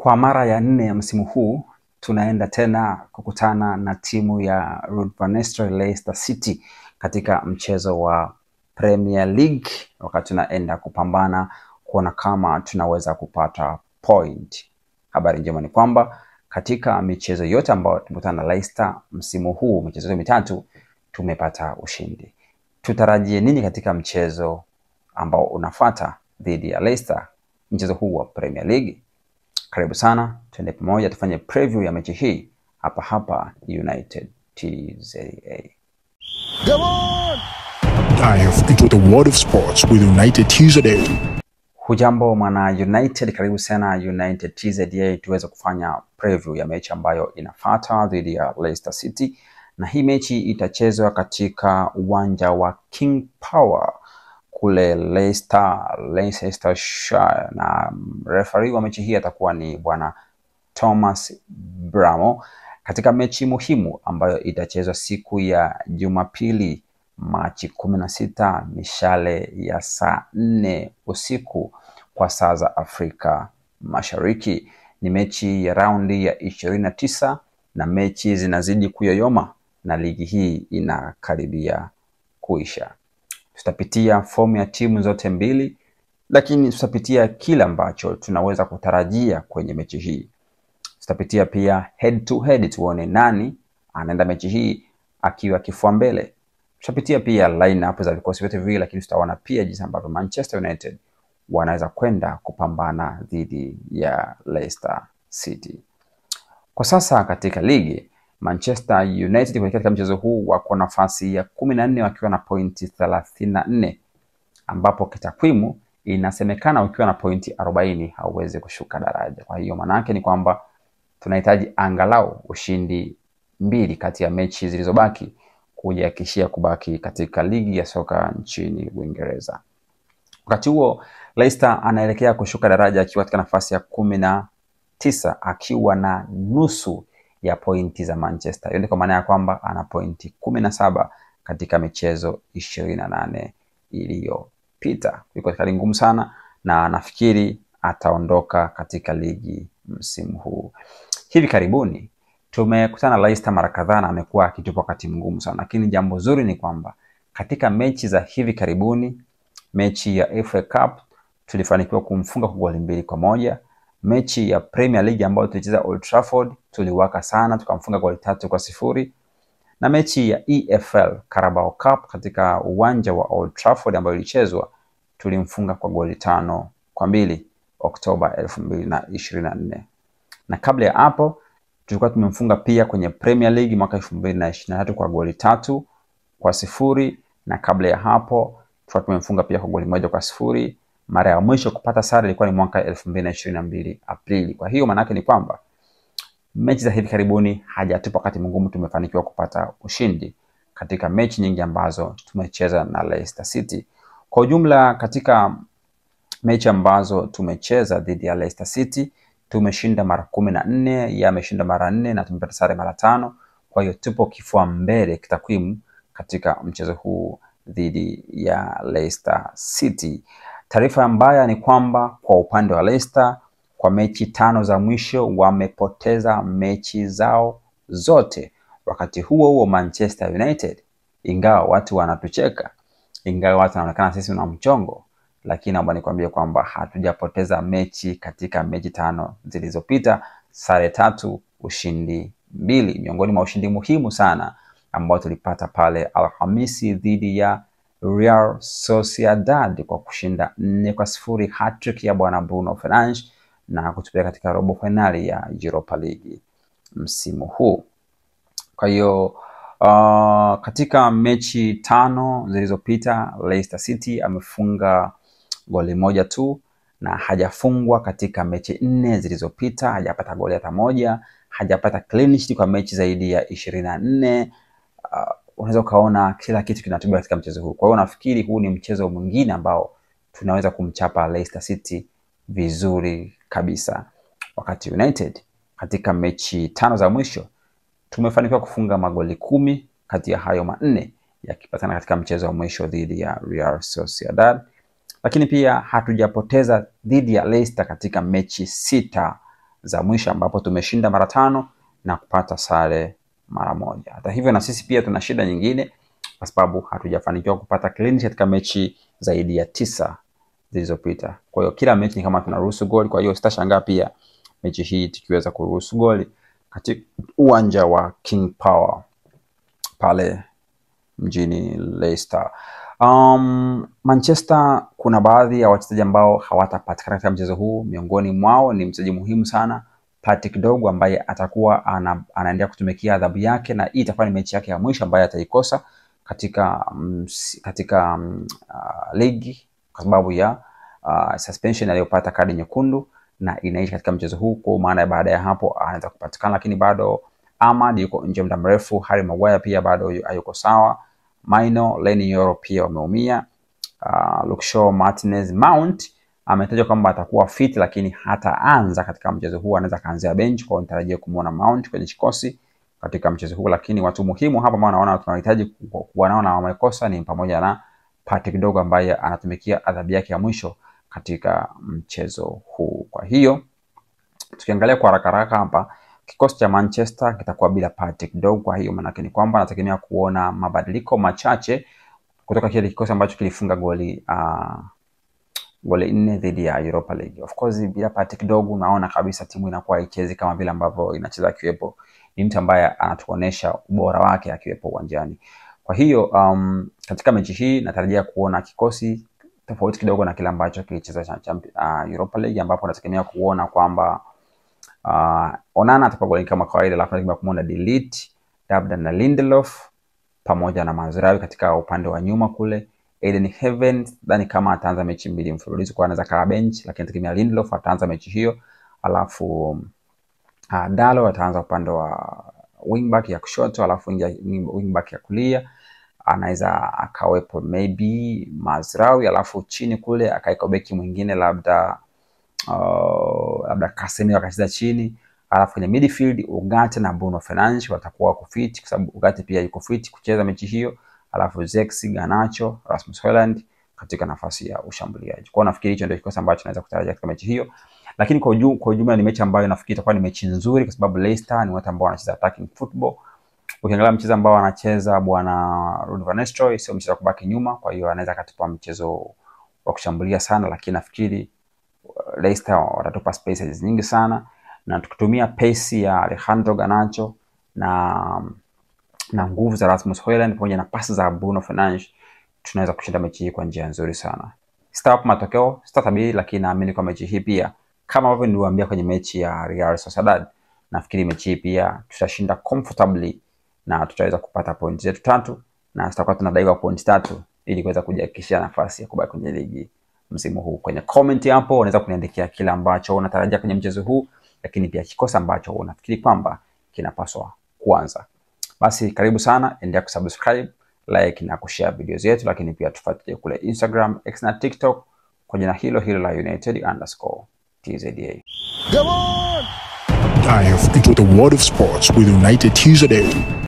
Kwa mara ya 4 ya msimu huu tunaenda tena kukutana na timu ya Ruud van Nistelrooy Leicester City katika mchezo wa Premier League, wakati tunaenda kupambana kuona kama tunaweza kupata point. Habari njema ni kwamba katika michezo yote ambayo tumekutana na Leicester msimu huu, michezo mitatu, tumepata ushindi. Tutarajie nini katika mchezo ambao unafuata dhidi ya Leicester, mchezo huu wa Premier League? Karibu sana, tuende pamoja tufanye preview ya mechi hii hapa United TZA. Come on! Dive into the world of sports with United TZA. Hujambo mwana United, karibu sana United TZA tuweze kufanya preview ya mechi ambayo inafuata dhidi ya Leicester City, na hii mechi itachezwa katika uwanja wa King Power kule Leicestershire, na referee wa mechi hii atakuwa ni bwana Thomas Bramo, katika mechi muhimu ambayo itachezwa siku ya Jumapili Machi 16 mishale ya saa 4 usiku kwa saa za Afrika Mashariki. Ni mechi ya raundi ya 29 na mechi zinazidi kuyoyoma na ligi hii inakaribia kuisha. Tutapitia fomu ya timu zote mbili, lakini tutapitia kila ambacho tunaweza kutarajia kwenye mechi hii. Tutapitia pia head to head, tuone nani anaenda mechi hii akiwa kifua mbele. Tutapitia pia line-up za vikosi vyote viwili, lakini tutaona pia jinsi ambavyo Manchester United wanaweza kwenda kupambana dhidi ya Leicester City. Kwa sasa katika ligi, Manchester United katika mchezo huu wako nafasi ya 14 wakiwa na pointi 34, ambapo kitakwimu inasemekana ukiwa na pointi 40 hauwezi kushuka daraja. Kwa hiyo maana yake ni kwamba tunahitaji angalau ushindi 2 kati ya mechi zilizobaki kujihakikishia kubaki katika ligi ya soka nchini Uingereza. Wakati huo Leicester anaelekea kushuka daraja akiwa katika nafasi ya 19 akiwa na nusu ya pointi za Manchester. Hiyo kwa maana ya kwamba ana pointi 17 katika michezo 28 iliyopita. Yuko katika hali ngumu sana na nafikiri ataondoka katika ligi msimu huu. Hivi karibuni tumekutana na Leicester mara kadhaa na amekuwa akitupa wakati mgumu sana, lakini jambo zuri ni kwamba katika mechi za hivi karibuni, mechi ya FA Cup tulifanikiwa kumfunga kwa goli 2-1. Mechi ya Premier League ambayo tulicheza Old Trafford tuliwaka sana tukamfunga goli 3-0, na mechi ya EFL Carabao Cup katika uwanja wa Old Trafford ambayo ilichezwa tulimfunga kwa goli 5-2 Oktoba 2024. Na kabla ya hapo tulikuwa tumemfunga pia kwenye Premier League mwaka 2023 kwa goli 3-0, na kabla ya hapo tulikuwa tumemfunga pia kwa goli 1-0. Mara ya mwisho kupata sare ilikuwa ni mwaka 2022 Aprili. Kwa hiyo maana yake ni kwamba mechi za hivi karibuni hajatupa wakati mgumu, tumefanikiwa kupata ushindi katika mechi nyingi ambazo tumecheza na Leicester City. Kwa ujumla katika mechi ambazo tumecheza dhidi ya Leicester City tumeshinda mara 14, yeye ameshinda mara 4 na tumepata sare mara 5. Kwa hiyo tupo kifua mbele kitakwimu katika mchezo huu dhidi ya Leicester City. Taarifa mbaya ni kwamba kwa upande wa Leicester, kwa mechi 5 za mwisho wamepoteza mechi zao zote. Wakati huo Manchester United, ingawa watu wanatucheka, ingawa watu wanaonekana sisi na mchongo, lakini naomba nikwambie kwamba hatujapoteza mechi katika mechi 5 zilizopita, sare 3, ushindi 2. Miongoni mwa ushindi muhimu sana ambao tulipata pale Alhamisi dhidi ya Real Sociedad kwa kushinda 4-0, hat-trick ya bwana Bruno Fernandes na kutupeleka katika robo finali ya Europa League msimu huu. Kwa hiyo katika mechi 5 zilizopita Leicester City amefunga goli 1 tu na hajafungwa katika mechi 4 zilizopita, hajapata goli hata moja, hajapata clean sheet kwa mechi zaidi ya 24. Unaweza kaona kila kitu kinatubia katika mchezo huu. Kwa hiyo nafikiri huu ni mchezo mwingine ambao tunaweza kumchapa Leicester City vizuri kabisa. Wakati United katika mechi 5 za mwisho tumefanikiwa kufunga magoli 10, kati ya hayo 4 yakipatana katika mchezo wa mwisho dhidi ya Real Sociedad. Lakini pia hatujapoteza dhidi ya Leicester katika mechi 6 za mwisho ambapo tumeshinda mara 5 na kupata sare mara 1. Hata hivyo na sisi pia tuna shida nyingine kwa sababu hatujafanikiwa kupata clean sheet katika mechi zaidi ya 9 zilizopita. Kwa hiyo kila mechi ni kama tunaruhusu goli, kwa hiyo sitashangaa pia mechi hii tukiweza kuruhusu goli katika uwanja wa King Power pale mjini Leicester. Manchester kuna baadhi ya wachezaji ambao hawatapatikana katika mchezo huu. Miongoni mwao ni mchezaji muhimu sana Partey Dogu ambaye atakuwa anaendelea kutumikia adhabu yake, na hii itakuwa ni mechi yake ya mwisho ambayo ataikosa katika ligi kwa sababu ya suspension aliyopata kadi nyekundu, na inaisha katika mchezo huu. Kwa maana baada ya hapo anaweza kupatikana, lakini bado Ahmad yuko nje muda mrefu. Harry Maguire pia bado hayuko sawa. Maino, Leny Yoro pia wameumia. Luke Shaw, Martinez, Mount ametajwa kwamba atakuwa fit lakini hataanza katika mchezo huu, anaweza kaanzia bench. Kwa nitarajia kumuona Mount kwenye kikosi katika mchezo huu, lakini watu muhimu hapa ambao naona tunahitaji kuona wamekosa ni pamoja na Partey Dogu ambaye anatumikia adhabu yake ya mwisho katika mchezo huu. Kwa hiyo tukiangalia kwa haraka hapa, kikosi cha Manchester kitakuwa bila Partey Dogu. Kwa hiyo maana yake ni kwamba nategemea kuona mabadiliko machache kutoka kile kikosi ambacho kilifunga goli 4 dhidi ya Europa League. Of course bila Partey Dogu naona kabisa timu inakuwa haichezi kama vile ambavyo inacheza akiwepo. Ni mtu ambaye anatuonesha ubora wake akiwepo uwanjani. Kwa hiyo katika mechi hii natarajia kuona kikosi tofauti kidogo na kile ambacho kilicheza Europa League, ambapo nategemea kuona kwamba Onana atakuwa goli kama kawaida, alafu nategemea kumuona De Ligt, labda na Lindelof pamoja na Mazraoui katika upande wa nyuma kule. Eden Heaven ndani kama ataanza mechi 2 mfululizo, kwa anaweza kaa bench, lakini nategemea Lindelof ataanza mechi hiyo. Alafu Dalo ataanza upande wa wingback ya kushoto, alafu wingback ya kulia anaweza akawepo maybe Mazraoui, alafu chini kule akaika beki mwingine labda Casemiro akacheza chini. Alafu kwenye midfield Ugarte na Bruno Fernandes watakuwa wako fit kwa sababu Ugarte pia yuko fit kucheza mechi hiyo. Alafu Zexi, Garnacho, Rasmus Hojlund katika nafasi ya ushambuliaji. Kwa nafikiri hicho ndio kikosi ambacho tunaweza kutarajia katika mechi hiyo. Lakini kwa ujumla ni mechi ambayo nafikiri itakuwa ni mechi nzuri kwa sababu Leicester ni watu ambao wanacheza attacking football. Ukiangalia mchezo ambao anacheza bwana Ruud van Nistelrooy sio mchezo wa kubaki nyuma, kwa hiyo anaweza katupa mchezo wa kushambulia sana, lakini nafikiri Leicester watatupa spaces nyingi sana, na tukitumia pace ya Alejandro Garnacho na nguvu za Rasmus Hojlund pamoja na pasi za Bruno Fernandes tunaweza kushinda mechi hii kwa njia nzuri sana. Sitawapa matokeo, sitatabiri, lakini naamini kwa mechi hii pia kama ambavyo niliwaambia kwenye mechi ya Real Sociedad, nafikiri mechi hii pia tutashinda comfortably na tutaweza kupata pointi zetu 3 na tutakuwa tunadaiwa pointi 3 ili kuweza kujihakikishia nafasi ya kubaki kwenye ligi msimu huu. Kwenye comment hapo unaweza kuniandikia kile ambacho unatarajia kwenye mchezo huu, lakini pia kikosi ambacho unafikiri kwamba kinapaswa kuanza. Basi karibu sana, endelea kusubscribe, like na kushare video zetu, lakini pia tufuatilie kule Instagram, X na TikTok kwa jina hilo la United_TZA. Dive into the world of sports with United TZA.